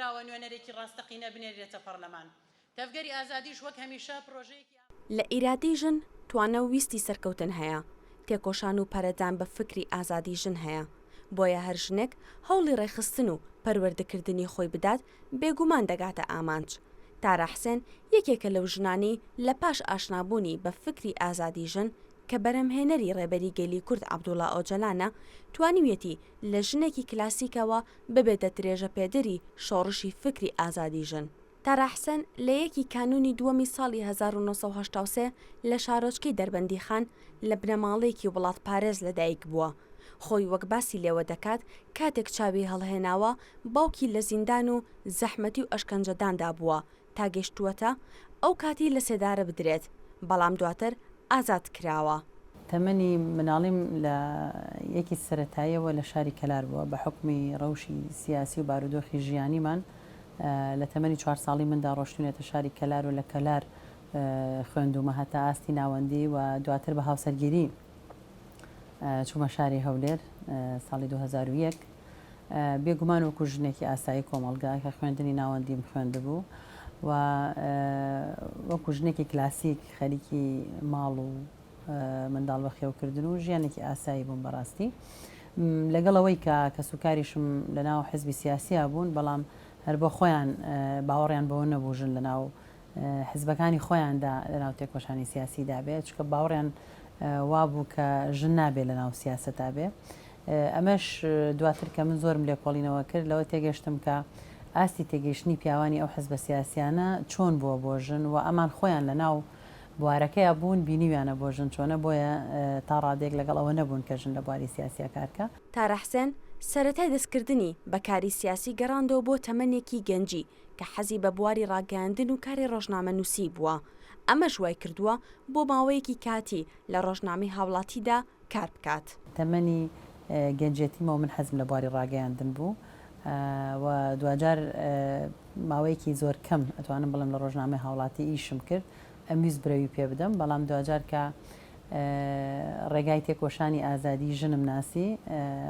براوە نوێنەرێکی ڕاستەقینە بنێرێتە پەرلەمان. تەفگەری ئازادیش وەک هەمیشە پرۆژەیەکی لە ئیرادی ژن توانە ویستی سەرکەوتن هەیە، تێکۆشان و پەرەدان بە فکری ئازادی ژن هەیە، بۆیە هەر ژنێک هەوڵی ڕێخستن و پەروەردەکردنی خۆی بدات بێگومان دەگاتە ئامانج. تارا حسێن یەکێکە لەو ژنانی لە پاش ئاشنابوونی بە فکری ئازادی ژن کە بەرەمهێنەری ڕێبەری گەلی کورد عەبدوڵڵا ئۆجەلانە توانیویەتی لە ژنێکی کلاسیکەوە ببێتە درێژە پێدەری شۆڕشی فکری ئازادی ژن. تارا حسێن لە یەکی کانونی دووەمی ساڵی 1983 لە شارۆچکەی دەربەندی خان لە بنەماڵەیەکی وڵات پارێز لەدایک بووە. خۆی وەک باسی لێوە دەکات کاتێک چاوی هەڵهێناوە باوکی لە زیندان و زەحمەتی و ئەشکەنجەداندا بووە تا گەشتووەتە ئەو کاتی لە سێدارە بدرێت، بەڵام دواتر ئازاد کراوە. تەمەنی مناڵیم لە یەکی سەرەتاییەوە لە شاری کەلار بووە بە حکمی ڕەوشی سیاسی و بارودۆخی ژیانیمان. لە تەمەنی 4 ساڵی مندا ڕۆشتونێتە شاری کەلار و لە کەلار خوێندومە هەتا ئاستی ناوەندی و دواتر بە هاوسەرگیری چوومە شاری هەولێر ساڵی 2001 بێگومان وەکو ژنێکی ئاسایی کۆمەڵگا کە خوێندنی ناوەندیم خوێندبوو و وەکو ژنێکی کلاسیک خەریکی ماڵ و منداڵ بە خێوکردن و ژیانێکی ئاسایی بووم بەڕاستی لەگەڵەوەی کە سوکاریشم لە ناو حزبی سیاسیە بوون، بەڵام هەر بۆ خۆیان باوەڕیان بەوە نەبووژن لە ناو حزبەکانی خۆیاندا لە ناو تێکۆشانی سیاسیدا بێت، چکە باوەڕیان وابوو کە ژن نابێت لە ناو سیاسەتا بێ. ئەمەش دواتر کە من زۆرم لێکۆڵینەوە کرد لەوە تێگەشتم کە ئاستی تێگەیشتنی پیاوانی ئەو حزبە سیاسیانە چۆن بووە بۆ ژن و ئەمان خۆیان لە ناو بوارەکەیە بوون بینیویانە بۆ ژن چۆنە، بۆیە تا ڕادێک لەگەڵ ئەوە نەبوون کە ژن لە بواری سیاسیا کارکە. تارا حسێن سەرەتای دەستکردنی بەکاری سیاسی گەڕاندەوە بۆ تەمەنێکی گەنجی کە حەزی بە بواری ڕاگەاندن و کاری ڕۆژنامە نووسی بووە. ئەمەش وای کردووە بۆ ماوەیەکی کاتی لە ڕۆژنامەی هاوڵاتیدا کار بکات. تەمەنی گەنجێتیمەوە من حەزم لە بواری ڕاگەیاندن بوو و دوجار ماوەیەکی زۆر کەم ئەتوانم بڵم لە ڕۆژنامەی هاوڵاتی ئیشم کرد، ئەمویست برەوی پێ بدەم، بەڵام دوجار کە ڕێگای تێکۆشانی ئازادی ژنم ناسی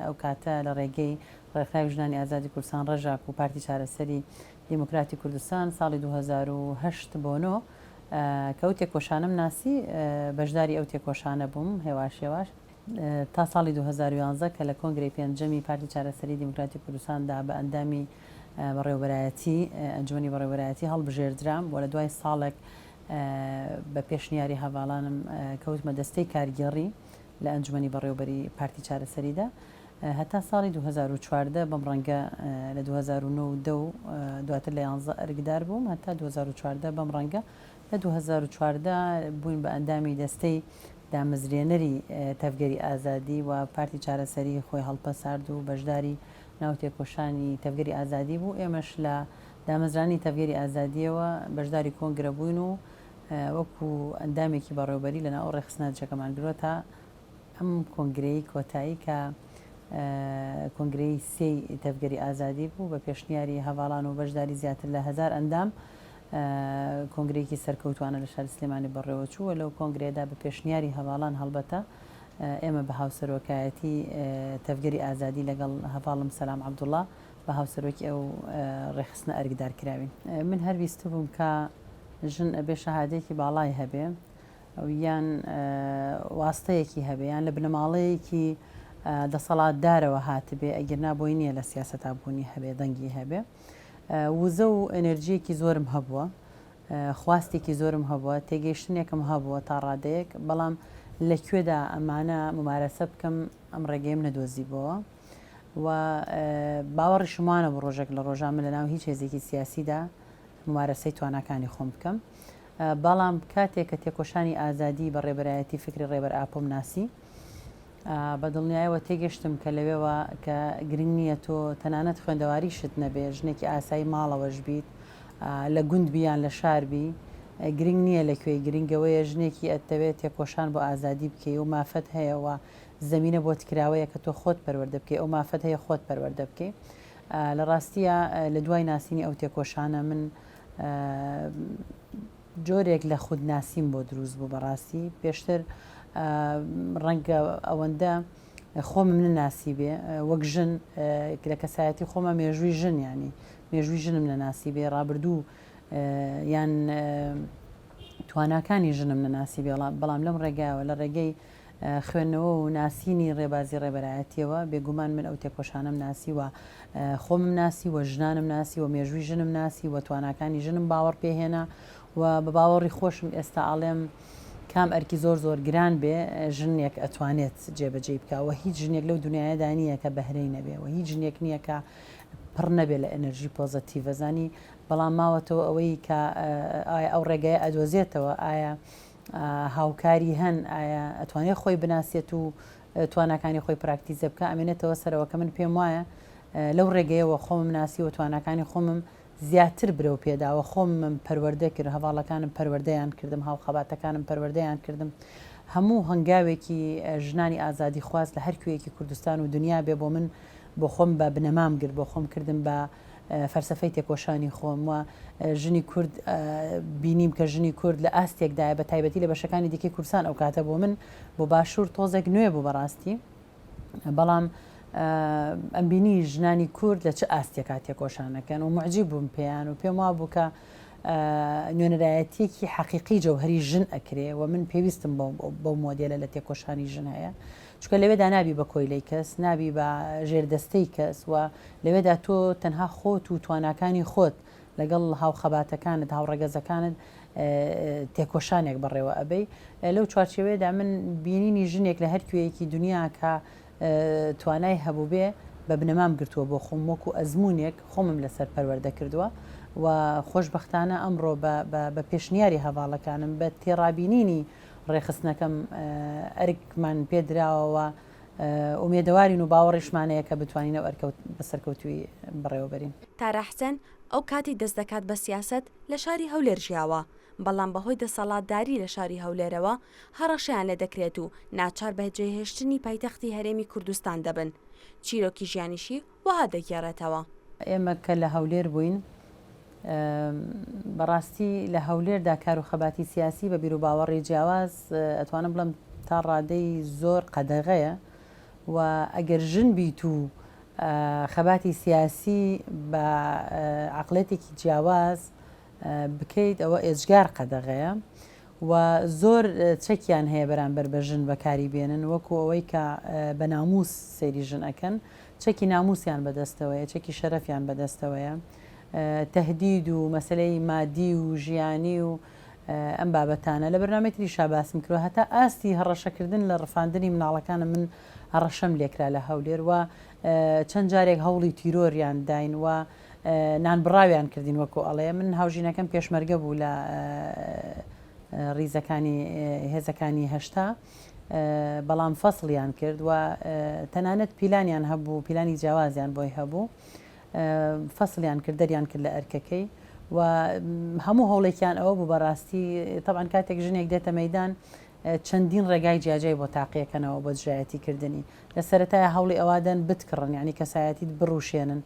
ئەو کاتە لە ڕێگەی ڕێکخراوی ژنانی ئازادی کوردستان ڕەژاک و پارتی چارەسەری دیموکراتی کوردستان ساڵی 2008 بۆ 9 کە ئەو تێکۆشانم ناسی بەشداری ئەو تێکۆشانە بووم هێواش هێواش تا ساڵی 2011 کە لە کۆنگرەی پێنجەمی پارتی چارەسەری دیموکراتی کوردستاندا بە ئەندامی بەڕێوەبەرایەتی ئەنجومەنی بەڕێوەبەرایەتی هەڵبژێردرام بۆ لە دوای ساڵێک بە پێشنیاری هەواڵانم کەوتمە دەستەی کارگێڕی لە ئەنجومەنی بەڕێوەبەری پارتی چارەسەریدا هەتا ساڵی 2014 بەم ڕەنگە لە 2009 دواتر لە 11 ئەرگدار بووم هەتا 2014 بەم ڕەنگە لە 2014 بووین بە ئەندامی دەستەی دامەزرێنەری تەفگەری ئازادی و پارتی چارەسەری خۆی هەڵپە سارد و بەشداری ناو تێکۆشانی تەفگەری ئازادی بوو. ئێمەش لە دامەزرانی تەفگەری ئازادیەوە بەشداری کۆنگرە بووین و وەکو ئەندامێکی بەڕێوەبەری لە ناو ڕێخستنە جەکەمان گرۆ تا ئەم کۆنگرەی کۆتایی کە کۆنگرەی سێی تەفگەری ئازادی بوو بە پێشنیاری هەواڵان و بەشداری زیاتر لە 1000 ئەندام کۆنگرەیەکی سەرکەوتوانە لە شاری سلێمانی بەڕێوە چووە لەو کۆنگرێدا بە پێشنیاری هەواڵان هەڵبەتە ئێمە بە هاوسەرۆکایەتی تەفگەری ئازادی لەگەڵ هەواڵم سەلام عەبدوڵڵا بە هاوسەرۆکی ئەو ڕێخستنە ئەرگدار کراوین. من هەر ویست بووم کە ژن ئەبێ شەهادەیەکی باڵای هەبێ یان واستەیەکی هەبێ یان لە بنەماڵەیەکی دەسەڵاتدارەوە هاتبێ ئەگەرنا بۆی نییە لە سیاسەتا بوونی هەبێ دەنگی هەبێ. وزە و ئەنەرژیەکی زۆرم هەبووە، خواستێکی زۆرم هەبووە، تێگەیشتنێکم هەبووە تا ڕادەیەک، بەڵام لەکوێدا ئەمانە ممارەسە بکەم ئەم ڕێگەیم نەدۆزیبەوە و باوەڕی شمانە بە ڕۆژێک لە ڕۆژامە لە ناو هیچ هێزێکی سیاسیدا ممارەسەی تواناکانی خۆم بکەم، بەڵام کاتێک کە تێکۆشانی ئازادی بە ڕێبەرایەتی فکری ڕێبەر ئاپۆم ناسی بە دڵنیایەوە تێگەشتم کە لەوێەوە کە گرنگ نییە تۆ تەنانەت خوێندەواریشت نەبێ ژنێکی ئاسایی ماڵەوەش بیت لە گوند بیان لە شاربی گرنگ نییە لەکوێ گرنگەوەیە ژنێکی ئەتەوێت تێکۆشان بۆ ئازادی بکەی و مافەت هەیەەوە زمینە بۆ تکراوەیە کە تۆ خۆت پەروەردە بکەی ئەو مافەت هەیە خۆت پەروەردە بکەی. لە ڕاستیە لە دوای ناسینی ئەو تێکۆشانە من جۆرێک لە خودناسیم بۆ دروست بوو بەڕاستی پێشتر ڕەنگە ئەوەندە خۆم من ناسی بێ وەک ژن لە کەسایەتی خۆمە مێژووی ژن ینی مێژووی ژنم لە ناسی بێ ڕابردوو یان تواناکانی ژنم لە ناسی بێ بەڵام لەم ڕێگایەوە لە ڕێگەی خوێندنەوە و ناسینی ڕێبازی ڕێبەرایەتیەوە بێگومان من ئەو تێکۆشانم ناسی وە خۆمم ناسی وە ژنانم ناسی و مێژووی ژنم ناسی وە تواناکانی ژنم باوەڕ پێهێنا و بە باوەڕی خۆشم ئێستا ئاڵێم کام ئەرکی زۆر گران بێ ژنێک ئەتوانێت جێبەجێ بکەوە هیچ ژنێک لەو دنیاەدا نییە کە بەهرەی نەبێ و هیچ ژنێک نییە کە پڕ نەبێ لە ئەنەرژی پۆزەتیڤە زانی بەڵام ماوەتەوە ئەوەی کە ئایا ئەو ڕێگای ئەدۆزێتەوە ئایا هاوکاری هەن ئایا ئەتوانێت خۆی بناسێت و توانەکانی خۆی پراکتیزە بکە ئەمێنێتەوە سەرەوە کە من پێم وایە لەو ڕێگەیەوە خۆمم ناسی و توانەکانی خۆمم زیاتر برەو پێداوە خۆم پەروەردە کرد هەواڵەکانم پەروەردەیان کردم هاوخەباتەکانم پەروەردەیان کردم هەموو هەنگاوێکی ژنانی ئازادی خواست لە هەر کوێیەکی کوردستان و دنیا بێ بۆ من بۆ خۆم بە بنەمام گرت بۆ خۆم کردم بە فەرسەفەی تێکۆشانی خۆم وە ژنی کورد بینیم کە ژنی کورد لە ئاستێکدایە بە تایبەتی لە بەشەکانی دیکەی کوردستان ئەو کاتە بۆ من بۆ باشوور تۆزێک نوێ بوو بەڕاستی بەڵام ئەم بینی ژنانی کورد لە چه ئاستێکا تێکۆشانەکەن و معجیب بووم پێیان و پێم وا بوو کە نوێنەرایەتێکی حەقیقی جەوهری ژن ئەکرێ و من پێویستم بەو مۆدێلە لە تێکۆشانی ژن هەیە چکە لەوێدا نابی بە کۆیلەی کەس نابی بە ژێردەستەی کەس و لەوێدا تۆ تەنها خۆت و تواناکانی خۆت لەگەڵ هاوخەباتەکانت هاوڕەگەزەکانت تێکۆشانێک بەڕێوە ئەبەی لەو چوارچێوەیەدا من بینینی ژنێک لە هەر کوێیەکی دنیا کە توانای هەبوو بێ بە بنەمام گرتووە بۆ خۆم وەکو ئەزمونێک خۆمم لەسەر پەروەردە کردووە و خۆشبەختانە ئەمڕۆ بە پێشنیاری هەواڵەکانم بە تێڕابینینی ڕێخستنەکەم ئەرکمان پێدراوەوە ئومێدەوارین و باوەڕیشمانەیە کە بتوانینە بەسەرکەوتوی بڕێوەبەرین. تارە حسەن ئەو کاتی دەست دەکات بە سیاست لە شاری هەولێر ژیاوە بەڵام بەهۆی دەسەڵاتداری لە شاری هەولێرەوە هەڕەشیان لێ دەکرێت و ناچار بە جێهێشتنی پایتەختی هەرێمی کوردستان دەبن چیرۆکی ژیانیشی وها دەگێڕێتەوە. ئێمە کە لە هەولێر بووین بەڕاستی لە هەولێردا کار و خەباتی سیاسی بە بیر و باوەڕی جیاواز ئەتوانم بڵم تا ڕادەی زۆر قەدەغەیە و ئەگەر ژن بیت و خەباتی سیاسی بە عقلێتێکی جیاواز بکەیت ئەوە ئێجگار قەدەغەیە و زۆر چەکیان هەیە بەرامبەر بە ژن بەکاری بێنن وەکو ئەوەی کە بە ناموس سەیری ژن ئەکەن چەکی ناموسیان بەدەستەوەیە چەکی شەرەفیان بەدەستەوەیە تهدید و مەسلەی مادی و ژیانی و ئەم بابەتانە لە بەرنامەی تریشا باسم کردوە هەتا ئاستی هەڕەشەکردن لە ڕفاندنی مناڵەکانە من هەڕەشەم لێکرا لە هەولێر و چەند جارێک هەوڵی تیرۆریان داین و نانبڕاویان کردین وەکو ئەڵەیە من هاوژینەکەم پێشمەرگە بوو لە ڕیزەکانی هێزەکانی هەشتا بەڵام فەسڵیان کرد و تەنانەت پیلانیان هەبوو پیلانی جیاوازیان بۆی هەبوو فەسڵیان کرد دەریان کرد لە ئەرکەکەی و هەموو هەوڵێکیان ئەوە بوو بەڕاستی طبعاً کاتێک ژنێک دێتە مەیدان چەندین ڕێگای جیاجای بۆ تاقیەکەنەوە بۆ دژایەتیکردنی لە سەرەتایە هەوڵی ئەوادەن بتکڕن یعنی کەسایەتیت بڕوشێنن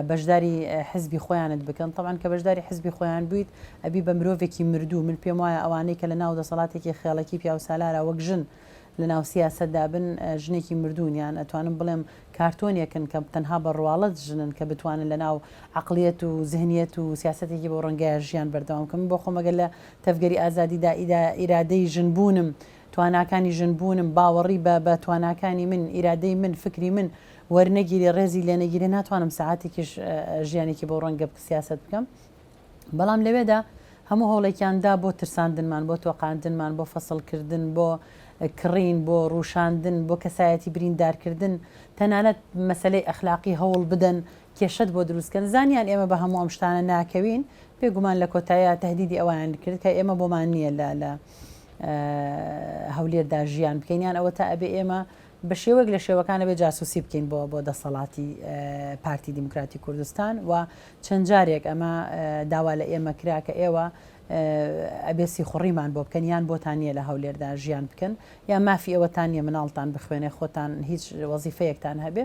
بەشداری حزبی خۆیانت بکەن طبعاً کە بەشداری حزبی خۆیان بوویت ئەبی بە مرۆڤێکی مردوو من پێم وایە ئەوانەی کە لە ناو دەسەڵاتێکی خێڵەکی پیاوسالارە وەک ژن لە ناو سیاسەتدا بن ژنێکی مردوونیان ئەتوانم بڵێم کارتۆنیەکن کە تەنها بە ڕواڵەت ژنن کە بتوانن لە ناو عقلیەت و ذهنیەت و سیاسەتێکی بۆ ڕەنگای ژیان بەردەوام کەم بۆ خۆمەگەل لە تەفگەری ئازادیدا ئیرادەی ژنبوونم تواناکانی ژنبوونم باوەڕی بە تواناکانی من ئیرادەی من فکری من وەرنەگیری ڕێزی لێ نەگیری ناتوانم ساعاتێکیش ژیانێکی بۆ ڕەنگە سیاست بکەم بەڵام لەوێدا هەموو هەوڵێکیاندا بۆ ترساندنمان بۆ تۆقااندنمان بۆ فەسڵکردن بۆ کڕین بۆ ڕوشاندن بۆ کەسایەتی بریندارکردن تەنانەت مەسلەی ئەخلاقی هەوڵ بدەن کێشت بۆ دروستکەن زانیان ئێمە بە هەموو ئەم شتانە ناکەوین پێگومان لە کۆتایە تهدیدی ئەویان کرد کە ئێمە بۆمان نییە لە هەولێردا ژیان بکەینیان ئەوە تا ئەبێ ئێمە بە شێوەک لە شێوەکانە بێ جاسوسی بکەین بۆ دەسەڵاتی پارتی دیموکراتی کوردستان و چەند جارێک ئەمە داوا لە ئێمە کرا کە ئێوە ئەبێسی خوڕیمان بۆ بکەن یان بۆتانە لە هەولێردا ژیان بکەن یا مافی ئەوەتانە مناڵتان بخوێنێ خۆتان هیچ وەزیفەیەکتان هەبێ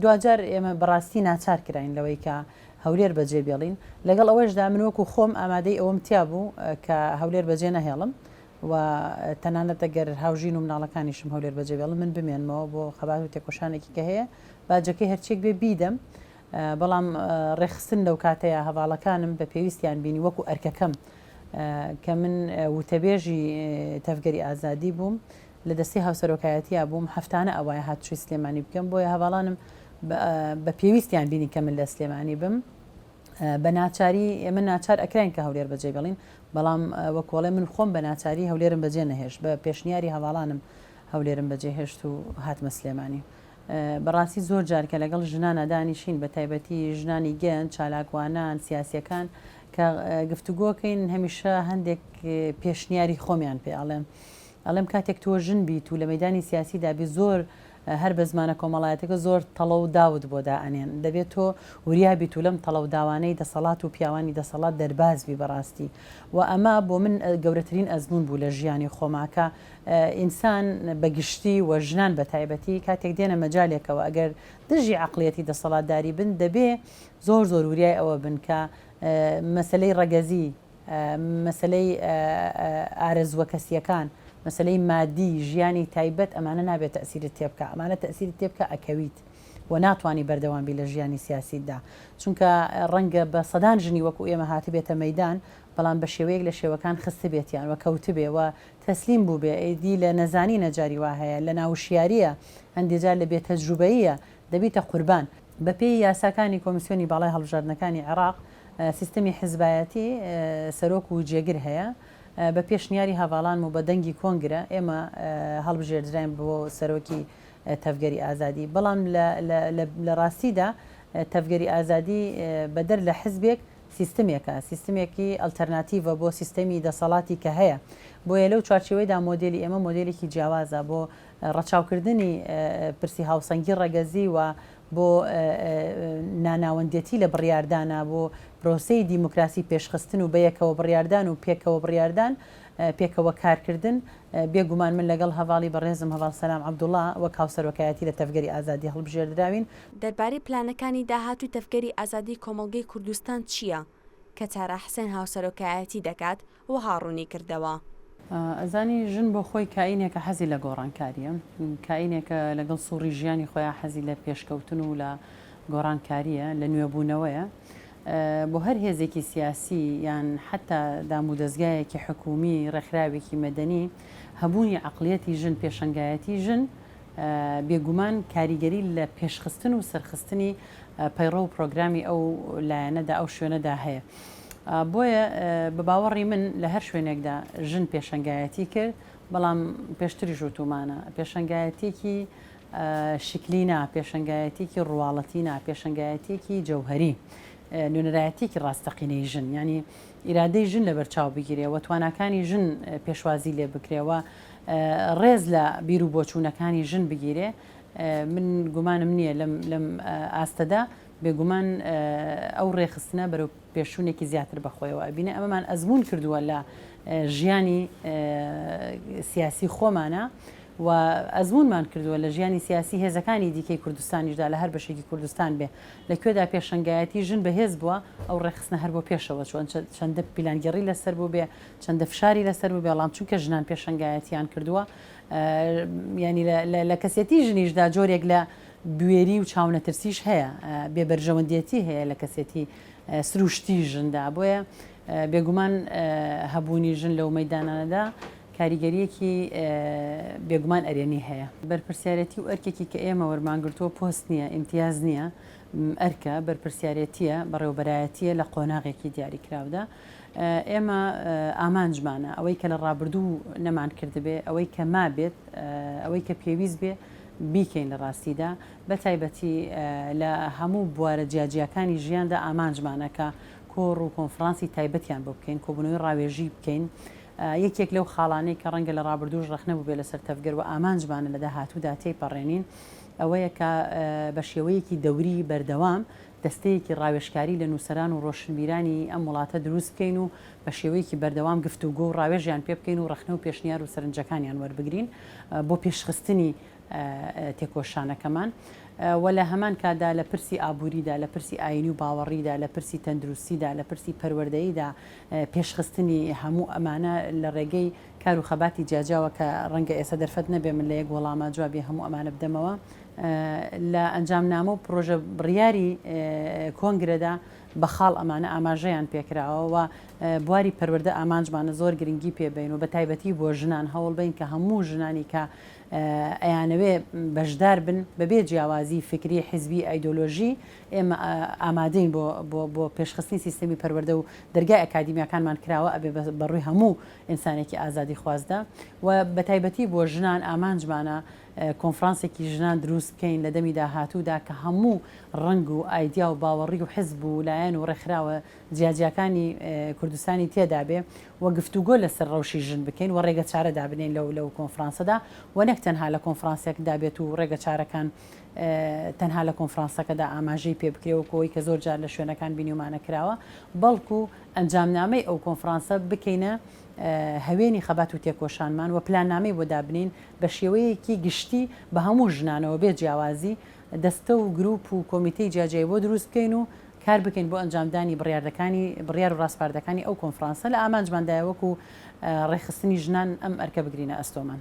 دوجار ئێمە بەڕاستی ناچار کراین لەوەی کە هەولێر بەجێ بێڵین لەگەڵ ئەوەشدا من وەکو خۆم ئامادەی ئەوەم تیا بوو کە هەولێر بەجێ نەهێڵم و تەنانەت ئەگەر هاوژین و مناڵەکانیشم هەولێر بەجێبێڵم من بمێنمەوە بۆ خەبات و تێکۆشانێکی کە هەیە باجەکەی هەرچێک بێ بیدەم بەڵام ڕێخستن لەو کاتەیە هەواڵەکانم بە پێویستیان بینی وەکو ئەرکەکەم کە من وتەبێژی تەفگەری ئازادی بووم لە دەستی هاوسەرۆکایەتیە بووم هەفتانە ئەوایە هاتووی سلێمانی بکەم بۆیە هەواڵانم بە پێویستیان بینی کە من لە سلێمانی بم بە ناچاری ئێمە ناچار ئەکراین کە هەولێر بەجێ بڵین بەڵام وەکۆڵێ من خۆم بە ناچاری هەولێرم بەجێ نەهێشت بە پێشنیاری هەواڵانم هەولێرم بەجێ هێشت و هاتمە سلێمانی بەڕاستی زۆر جارکە لەگەڵ ژنانە دانیشین بە تایبەتی ژنانی گەنج چالاکوانان سیاسیەکان کە گفتوگۆکەین هەمیشە هەندێک پێشنیاری خۆمیان پێ ئەڵێم کاتێک تۆ ژن بیت و لە مەیدانی سیاسیدا بێ زۆر هەر بە زمانە کۆمەڵایەتەکە زۆر تەڵە و داوت بۆ دائەنێن دەبێت تۆ وریابیت و لەم تەڵە و داوانەی دەسەڵات و پیاوانی دەسەڵات دەربازبی بەڕاستی و ئەمە بۆ من گەورەترین ئەزمون بوو لە ژیانی خۆماکە ئینسان بەگشتی و ژنان بە تایبەتی کاتێک دێنە مەجالێکەوە ئەگەر دژی عقلەتی دەسەڵاتداری بن دەبێ زۆر وریای ئەوە بن کە مەسلەی ڕەگەزی مەسلەی ئارەزوە کەسیەکان مەسلەی مادی ژیانی تایبەت ئەمانە نابێت تەسیرت تێ بکە ئەمانە تەسیرت تێ بکە ئەکەویت و ناتوانانی بەردەوامبی لە ژیانی سیاسیدا چونکە ڕەنگە بە سەدان ژنی وەکو ئێمە هاتی بێتە مەیدان بەڵام بە شێوەیەک لە شێوەکان خستە بێتیان وە کەوت بێ و تەسلیم بوو بێ ئیدی لە نەزانی نەجاری وا هەیە لە ناوشیاریە هەندێجار لە بێت تەجروبەیە دەبیتە قوربان بە پێی یاساکانی کۆمیسیۆنی باڵای هەڵبژاردنەکانی عێراق سیستەمی حیزبایەتی سەرۆک و جێگر هەیە بە پێشنیاری هەواڵان و بە دەنگی کۆنگرە ئێمە هەڵبژێردراین بۆ سەرۆکی تەفگەری ئازادی بەڵام لە ڕاستیدا تەفگەری ئازادی بەدەر لە حزبێک سیستمێکی ئەلتەرناتیڤە بۆ سیستەمی دەسەڵاتی کە هەیە بۆیە لەو چوارچێوەیدا مۆدلی ئێمە مۆدلێکی جیاوازە بۆ ڕەچاوکردنی پرسی هاوسەنگی ڕەگەزی و بۆ ناناوەندێتی لە بڕیاردانە بۆ پرۆسەی دیموکراسی پێشخستن و بەیەکەوە بڕیاردان و پێکەوە بڕیاردان پێکەوە کارکردن بێگومان من لەگەڵ هەواڵی بەڕێزم هەواڵ سەلام عەبدوڵڵا وەک هاوسەرۆکایەتی لە تەفگەری ئازادی هەڵبژێردراوین. دەربارەی پلانەکانی داهاتووی تەفگەری ئازادی کۆمەڵگەی کوردستان چییە کە چارە حسێن هاوسەرۆکایەتی دەکات و هاڕوونی کردەوە؟ ئەزانی ژن بۆ خۆی کائینێکە حەزی لە گۆڕانکاریە کائینێکە لەگەڵ سوڕی ژیانی خۆیان حەزی لە پێشکەوتن و لە گۆڕانکاریە لە نوێبوونەوەیە بۆ هەر هێزێکی سیاسی یان حتا دامودەستگایەکی حکومی ڕێکخراوێکی مەدەنی هەبوونی عقلەتی ژن پێشنگایەتی ژن بێگومان کاریگەری لە پێشخستن و سەرخستنی پەیڕە و پرۆگرامی ئەو لایەنەدا ئەو شوێنەدا هەیە بۆیە بە باوەڕی من لە هەر شوێنێکدا ژن پێشنگایەتی کرد بەڵام پێشتری ژووتمانە پێشنگایەتێکی شکلینا پێشنگایەتێکی ڕواڵەتینا پێشنگایەتێکی جەوهەری نوێنەرایەتێکی ڕاستەقینەی ژن ینی ئیرادەی ژن لە بەرچاو بگیرێەوە تواناکانی ژن پێشوازی لێ بکرێەوە ڕێز لە بیر و بۆچوونەکانی ژن بگیرێ من گومانم نییە لەم ئاستەدا بێگومان ئەو ڕێخستنە بەرەو پێشوونێکی زیاتر بەخۆیەوە بینە ئەمەمان ئەزمون کردووە لە ژیانی سیاسی خۆمانە و ئەزمونمان کردووە لە ژیانی سیاسی هێزەکانی دیکەی کوردستانیشدا لە هەر بەشێکی کوردستان بێ لەکوێدا پێشنگایەتی ژن بەهێز بووە ئەو ڕێخستنە هەر بۆ پێشەوە چۆن چەندە پیلانگەڕی لەسەر بوو بێ چەندە فشاری لەسەر بوو بێڵام چونکە ژنان پێشنگایەتیان کردووە ینی لە کەسێتی ژنیشدا جۆرێک لە بوێری و چاونەترسیش هەیە بێبەرژەوەندێتی هەیە لە کەسێتی سروشتی ژندا بۆیە بێگومان هەبوونی ژن لەو مەیدانانەدا کاریگەریەکی بێگومان ئەرێنی هەیە بەرپرسیارەتی و ئەرکێکی کە ئێمە وەرمانگرتووە پۆست نییە ئیمتیاز نییە ئەرکە بەرپرسیارەتیە بەڕێوەبەرایەتیە لە قۆناغێکی دیاریکراودا ئێمە ئامانجمانە ئەوەی کە لە ڕابردوو نەمان کردبێ ئەوەی کە ما بێت ئەوەی کە پێویست بێ بیکەین لە ڕاستیدا بە تایبەتی لە هەموو بوارە جیاجیەکانی ژیاندا ئامانجمانەکە کۆڕ و کۆنفرانسی تایبەتیان بۆ بکەین کۆبوونەوەی ڕاوێژی بکەین یەکێک لەو خاڵانەی کە ڕەنگە لە ڕابردووش ڕخنەبوو بێ لەسەر تەفگەر و ئامانجمانە لە داهاتوودا تێپەڕێنین ئەوەیە کە بە شێوەیەکی دەوری بەردەوام دەستەیەکی ڕاوێژکاری لە نووسەران و ڕۆشنبیرانی ئەم وڵاتە دروست بکەین و بە شێوەیەکی بەردەوام گفتوگۆ و ڕاوێژیان پێ بکەین و ڕخنە و پێشنیار و سەرنجەکانیان وەربگرین بۆ پێشخستنی تێکۆشانەکەمان و لە هەمان کادا لە پرسی ئابووریدا لە پرسی ئاینی و باوەڕیدا لە پرسی تەندروستیدا لە پرسی پەروەردەییدا پێشخستنی هەموو ئەمانە لە ڕێگەی کار و خەباتی جیاجاوە کە ڕەنگە ئێستا دەرفەت نەبێ من لە یەک وەڵامە جوابی هەموو ئەمانە بدەمەوە لە ئەنجامنامە و پرۆژە بڕیاری کۆنگرەدا بەخاڵ ئەمانە ئاماژەیان پێکراوە و بواری پەروەردە ئامانجمانە زۆر گرنگی پێبین و بە تایبەتی بۆ ژنان هەوڵ بین کە هەموو ژنانی کە ئەیانەوێ بەشدار بن بەبێ جیاوازی فکری حیزبی ئایدۆلۆژی ئێمە ئامادەین بۆ پێشخستنی سیستەمی پەروەردە و دەرگای ئەکادیمیاکانمان کراوە ئەبێ بەڕووی هەموو ئینسانێکی ئازادی خوازدا و بە تایبەتی بۆ ژنان ئامانجمانە کۆنفرانسێکی ژنان دروست بکەین لە دەمی داهاتوودا کە هەموو ڕنگ و ئایدیا و باوەڕی و حزب و لایەن و ڕێکخراوە جیاجیەکانی کوردستانی تێدا بێ و گفتوگۆ لەسەر ڕەوشی ژن بکەین و ڕێگە چارە دابنین لەو کۆنفرانسەدا و نەک تەنها لە کۆنفرانسێک دابێت و ڕێگە چارەکان تەنها لە کۆنفرانسەکەدا ئاماژەی پێ بکرێەوە کۆی کە زۆر جار لە شوێنەکان بینیمانە کراوە بەڵکو ئەنجامنامەی ئەو کۆنفرانسە بکەینە هەوێنی خەبات و تێکۆشانمان و پلاننامەی بۆ دابنین بە شێوەیەکی گشتی بە هەموو ژنانەوە بێ جیاوازی دەستە و گروپ و کۆمیتەی جیاجای بۆ دروست بکەین و کار بکەین بۆ ئەنجامدانی بڕیار و ڕاستپاردەکانی ئەو کۆنفرانسە لە ئامانجماندایەوەکو ڕێخستنی ژنان ئەم ئەرکە بگرینە ئەستۆمان.